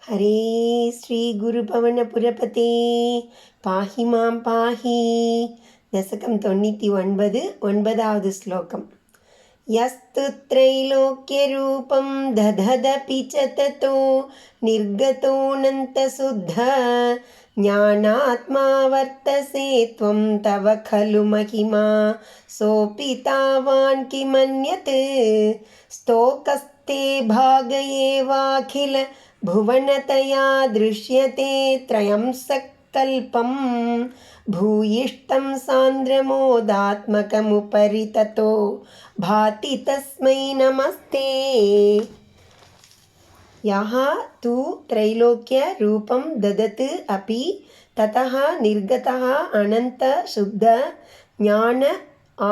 हरे श्री गुरुपवनपुरपते पाहि मां पाहि दशकं 99 9வது श्लोकम् यस्तु त्रैलोक्यरूपं दधदपि च ततो निर्गतोऽनन्तशुद्ध ज्ञानात्मा वर्तसे त्वं तव खलु महिमा सोऽपि तावान् किमन्यत् स्तोकस्ते भाग एवाखिल भुवनतया दृश्यते त्रयं सकल्पं भूयिष्ठं सान्द्रमोदात्मकमुपरि ततो भाति तस्मै नमस्ते। यः तु त्रैलोक्य रूपं ददत् अपि ततः निर्गतः अनन्त शुद्ध ज्ञान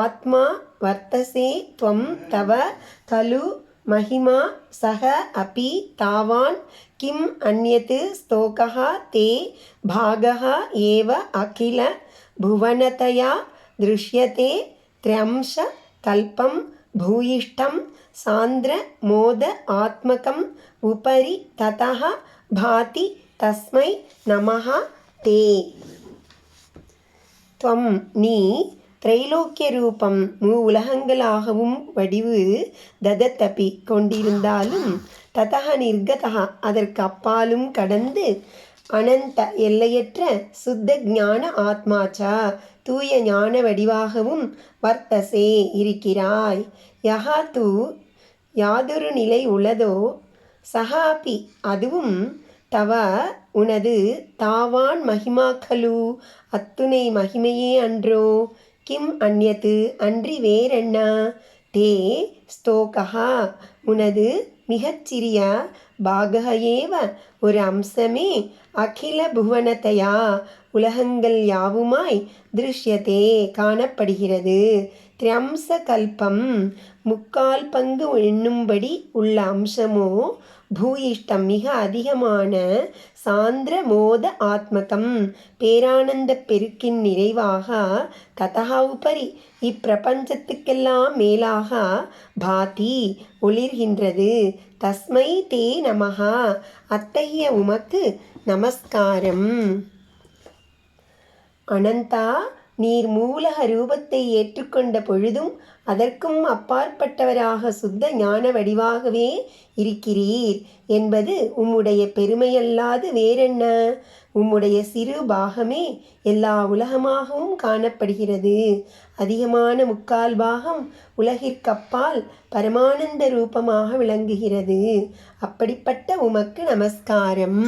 आत्मा वर्तसे त्वं तव खलु महिमा सह अपि तावान् किम् अन्यत् स्तोकः ते भागः एव अखिल भुवनतया दृश्यते त्रयंश कल्पं भूयिष्ठं सान्द्र मोद आत्मकम् उपरि ततः भाति तस्मै नमः ते। त्वं நீ திரைலோக்கிய ரூபம் உலகங்களாகவும் வடிவு ததத்தபி கொண்டிருந்தாலும் ததக நிர்கதக அதற்கு அப்பாலும் கடந்து அனந்த எல்லையற்ற சுத்த ஞான ஆத்மாச்சா தூய ஞான வடிவாகவும் வர்த்தசே இருக்கிறாய். யஹா தூ யாதொரு நிலை உள்ளதோ சஹாபி அதுவும் தவ உனது தாவான் மகிமா கலு அத்துணை மகிமையே அன்றோ கிம் அந்யத்து அன்றி வேறென்ன தே ஸ்தோகா உனது மிகச்சிறிய பாகக ஏவ ஒரு அம்சமே அகில புவனத்தையா உலகங்கள் யாவுமாய் திருஷ்யத்தே காணப்படுகிறது. திரியம்ச கல்பம் முக்கால் பங்கு எண்ணும்படி உள்ள அம்சமோ பூயிஷ்டம் மிக அதிகமான சாந்திர மோத ஆத்மகம் பேரானந்த பெருக்கின் நிறைவாக ததா உபரி இப்பிரபஞ்சத்துக்கெல்லாம் மேலாக பாதி ஒளிர்கின்றது. தஸ்மை தே நமஹா அத்தகைய உமக்கு நமஸ்காரம். அனந்தா நீர் மூலக ரூபத்தை ஏற்றுக்கொண்ட பொழுதும் அதற்கும் அப்பாற்பட்டவராக சுத்த ஞான வடிவாகவே இருக்கிறீர் என்பது உம்முடைய பெருமையல்லாது வேறென்ன. உம்முடைய சிறு பாகமே எல்லா உலகமாகவும் காணப்படுகிறது. அதிகமான முக்கால் பாகம் உலகிற்கப்பால் பரமானந்த ரூபமாக விளங்குகிறது. அப்படிப்பட்ட உமக்கு நமஸ்காரம்.